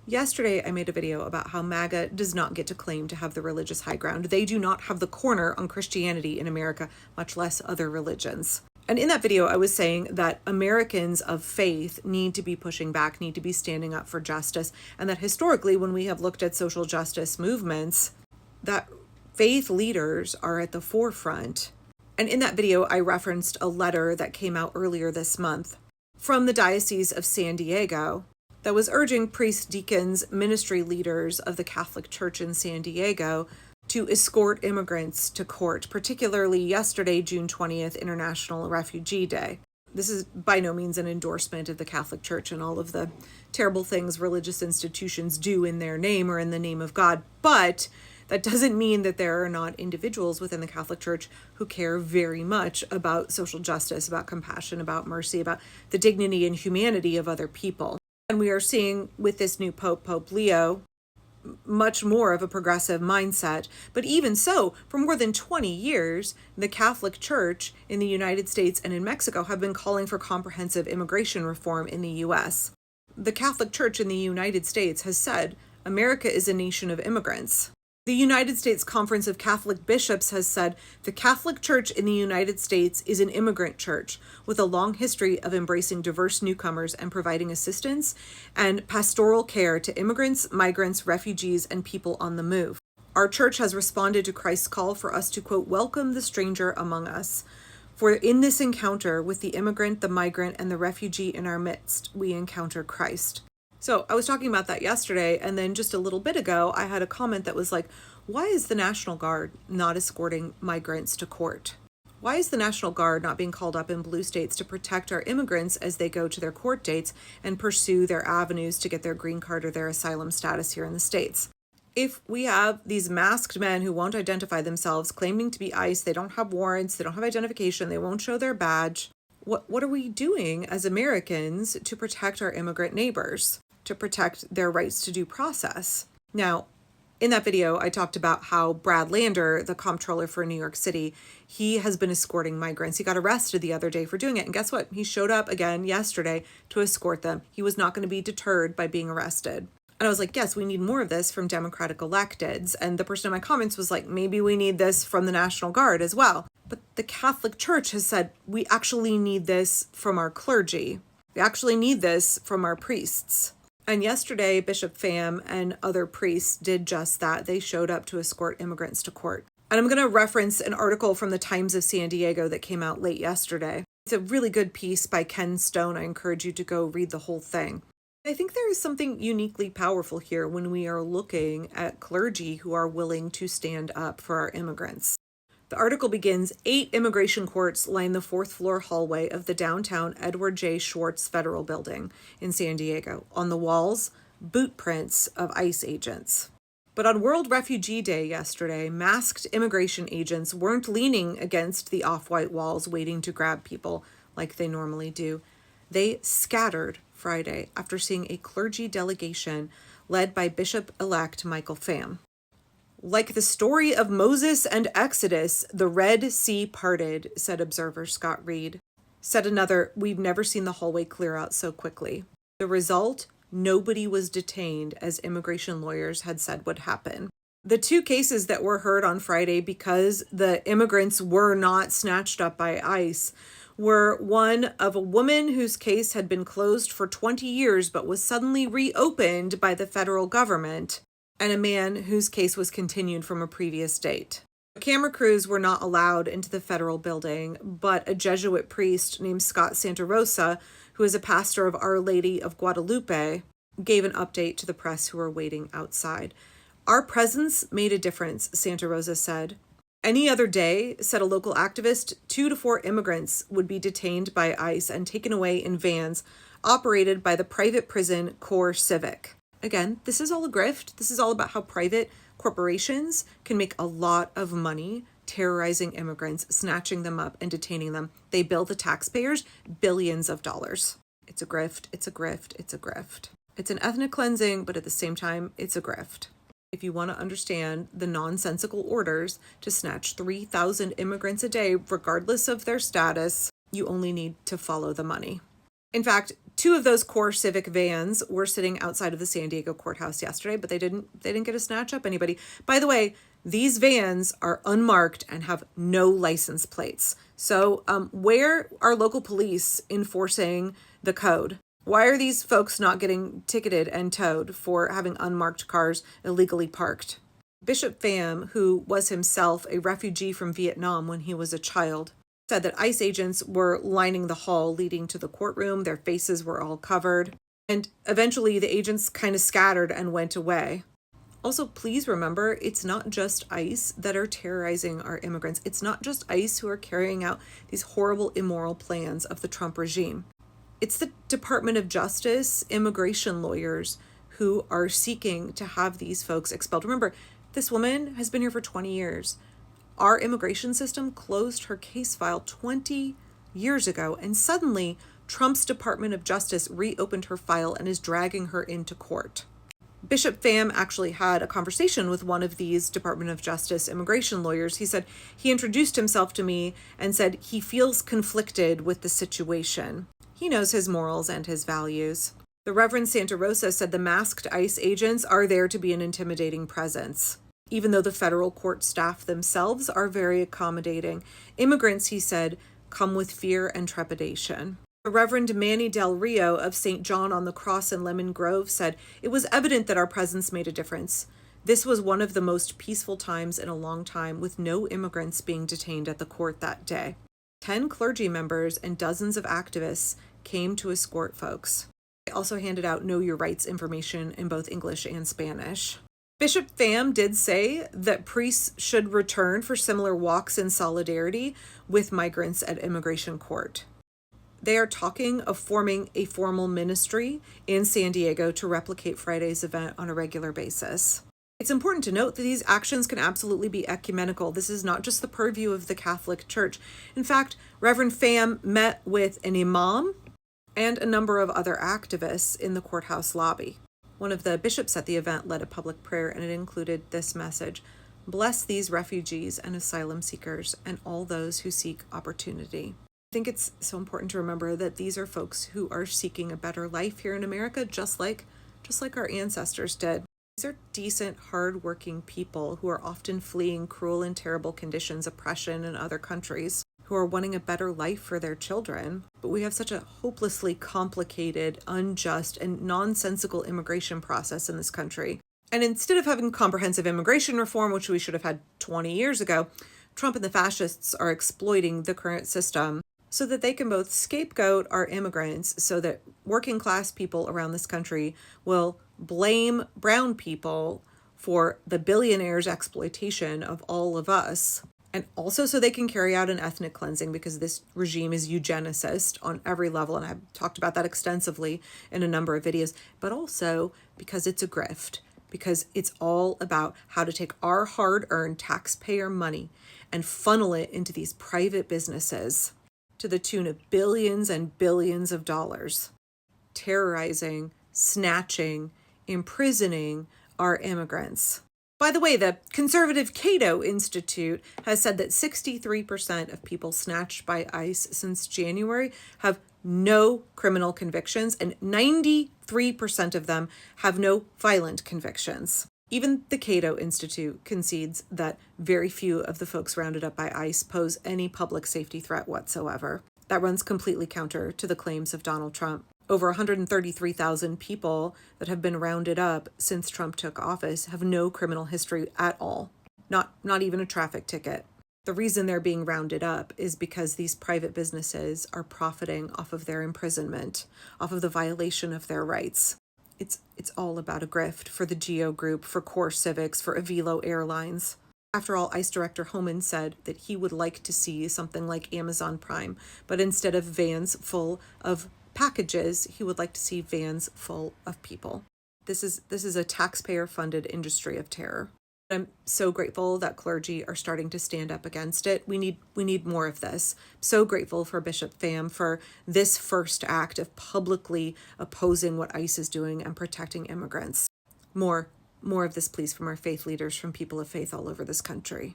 Yesterday, I made a video about how MAGA does not get to claim to have the religious high ground. They do not have the corner on Christianity in America, much less other religions. And in that video, I was saying that Americans of faith need to be pushing back, need to be standing up for justice, and that historically, when we have looked at social justice movements, that faith leaders are at the forefront. And in that video, I referenced a letter that came out earlier this month from the Diocese of San Diego that was urging priests, deacons, ministry leaders of the Catholic Church in San Diego to escort immigrants to court, particularly yesterday, June 20th, International Refugee Day. This is by no means an endorsement of the Catholic Church and all of the terrible things religious institutions do in their name or in the name of God, but that doesn't mean that there are not individuals within the Catholic Church who care very much about social justice, about compassion, about mercy, about the dignity and humanity of other people. And we are seeing with this new Pope, Pope Leo, much more of a progressive mindset. But even so, for more than 20 years, the Catholic Church in the United States and in Mexico have been calling for comprehensive immigration reform in the U.S. The Catholic Church in the United States has said, America is a nation of immigrants. The United States Conference of Catholic Bishops has said the Catholic Church in the United States is an immigrant church with a long history of embracing diverse newcomers and providing assistance and pastoral care to immigrants, migrants, refugees, and people on the move. Our church has responded to Christ's call for us to, quote, welcome the stranger among us. For in this encounter with the immigrant, the migrant, and the refugee in our midst, we encounter Christ. So I was talking about that yesterday, and then just a little bit ago, I had a comment that was like, why is the National Guard not escorting migrants to court? Why is the National Guard not being called up in blue states to protect our immigrants as they go to their court dates and pursue their avenues to get their green card or their asylum status here in the States? If we have these masked men who won't identify themselves, claiming to be ICE, they don't have warrants, they don't have identification, they won't show their badge, what are we doing as Americans to protect our immigrant neighbors, to protect their rights to due process? Now, in that video, I talked about how Brad Lander, the comptroller for New York City, he has been escorting migrants. He got arrested the other day for doing it. And guess what? He showed up again yesterday to escort them. He was not going to be deterred by being arrested. And I was like, yes, we need more of this from Democratic electeds. And the person in my comments was like, maybe we need this from the National Guard as well. But the Catholic Church has said, we actually need this from our clergy. We actually need this from our priests. And yesterday, Bishop Pham and other priests did just that. They showed up to escort immigrants to court. And I'm going to reference an article from the Times of San Diego that came out late yesterday. It's a really good piece by Ken Stone. I encourage you to go read the whole thing. I think there is something uniquely powerful here when we are looking at clergy who are willing to stand up for our immigrants. The article begins, 8 immigration courts line the 4th floor hallway of the downtown Edward J. Schwartz Federal Building in San Diego. On the walls, boot prints of ICE agents. But on World Refugee Day yesterday, masked immigration agents weren't leaning against the off-white walls waiting to grab people like they normally do. They scattered Friday after seeing a clergy delegation led by Bishop-elect Michael Pham. Like the story of Moses and Exodus, the Red Sea parted, said observer Scott Reed. Said another, we've never seen the hallway clear out so quickly. The result, nobody was detained, as immigration lawyers had said would happen. The 2 cases that were heard on Friday because the immigrants were not snatched up by ICE were one of a woman whose case had been closed for 20 years but was suddenly reopened by the federal government, and a man whose case was continued from a previous date. Camera crews were not allowed into the federal building, but a Jesuit priest named Scott Santarosa, who is a pastor of Our Lady of Guadalupe, gave an update to the press who were waiting outside. Our presence made a difference, Santarosa said. Any other day, said a local activist, 2 to 4 immigrants would be detained by ICE and taken away in vans operated by the private prison Core Civic. Again, this is all a grift. This is all about how private corporations can make a lot of money terrorizing immigrants, snatching them up and detaining them. They bill the taxpayers billions of dollars. It's a grift. It's a grift. It's a grift. It's an ethnic cleansing, but at the same time, it's a grift. If you want to understand the nonsensical orders to snatch 3,000 immigrants a day, regardless of their status, you only need to follow the money. In fact, Two of those core civic vans were sitting outside of the San Diego courthouse yesterday, but they didn't get to snatch up anybody. By the way, these vans are unmarked and have no license plates. So where are local police enforcing the code? Why are these folks not getting ticketed and towed for having unmarked cars illegally parked? Bishop Pham, who was himself a refugee from Vietnam when he was a child, said that ICE agents were lining the hall leading to the courtroom. Their faces were all covered. And eventually the agents kind of scattered and went away. Also, please remember, it's not just ICE that are terrorizing our immigrants. It's not just ICE who are carrying out these horrible, immoral plans of the Trump regime. It's the Department of Justice, immigration lawyers who are seeking to have these folks expelled. Remember, this woman has been here for 20 years. Our immigration system closed her case file 20 years ago, and suddenly Trump's Department of Justice reopened her file and is dragging her into court. Bishop Pham actually had a conversation with one of these Department of Justice immigration lawyers. He said he introduced himself to me and said he feels conflicted with the situation. He knows his morals and his values. The Reverend Santa Rosa said the masked ICE agents are there to be an intimidating presence, even though the federal court staff themselves are very accommodating. Immigrants, he said, come with fear and trepidation. The Reverend Manny Del Rio of St. John on the Cross in Lemon Grove said, it was evident that our presence made a difference. This was one of the most peaceful times in a long time, with no immigrants being detained at the court that day. 10 clergy members and dozens of activists came to escort folks. They also handed out Know Your Rights information in both English and Spanish. Bishop Pham did say that priests should return for similar walks in solidarity with migrants at immigration court. They are talking of forming a formal ministry in San Diego to replicate Friday's event on a regular basis. It's important to note that these actions can absolutely be ecumenical. This is not just the purview of the Catholic Church. In fact, Reverend Pham met with an imam and a number of other activists in the courthouse lobby. One of the bishops at the event led a public prayer, and it included this message: bless these refugees and asylum seekers and all those who seek opportunity. I think it's so important to remember that these are folks who are seeking a better life here in America, just like our ancestors did. These are decent, hardworking people who are often fleeing cruel and terrible conditions, oppression in other countries, who are wanting a better life for their children. But we have such a hopelessly complicated, unjust, and nonsensical immigration process in this country. And instead of having comprehensive immigration reform, which we should have had 20 years ago, Trump and the fascists are exploiting the current system so that they can both scapegoat our immigrants, so that working class people around this country will blame brown people for the billionaires' exploitation of all of us, and also so they can carry out an ethnic cleansing, because this regime is eugenicist on every level, and I've talked about that extensively in a number of videos, but also because it's a grift, because it's all about how to take our hard-earned taxpayer money and funnel it into these private businesses to the tune of billions and billions of dollars, terrorizing, snatching, imprisoning our immigrants. By the way, the conservative Cato Institute has said that 63% of people snatched by ICE since January have no criminal convictions, and 93% of them have no violent convictions. Even the Cato Institute concedes that very few of the folks rounded up by ICE pose any public safety threat whatsoever. That runs completely counter to the claims of Donald Trump. Over 133,000 people that have been rounded up since Trump took office have no criminal history at all, not even a traffic ticket. The reason they're being rounded up is because these private businesses are profiting off of their imprisonment, off of the violation of their rights. It's all about a grift for the Geo Group, for Core Civics, for Avilo Airlines. After all, ICE Director Homan said that he would like to see something like Amazon Prime, but instead of vans full of packages, he would like to see vans full of people. This is a taxpayer-funded industry of terror. I'm so grateful that clergy are starting to stand up against it. We need more of this. So grateful for Bishop Pham for this first act of publicly opposing what ICE is doing and protecting immigrants. More of this, please, from our faith leaders, from people of faith all over this country.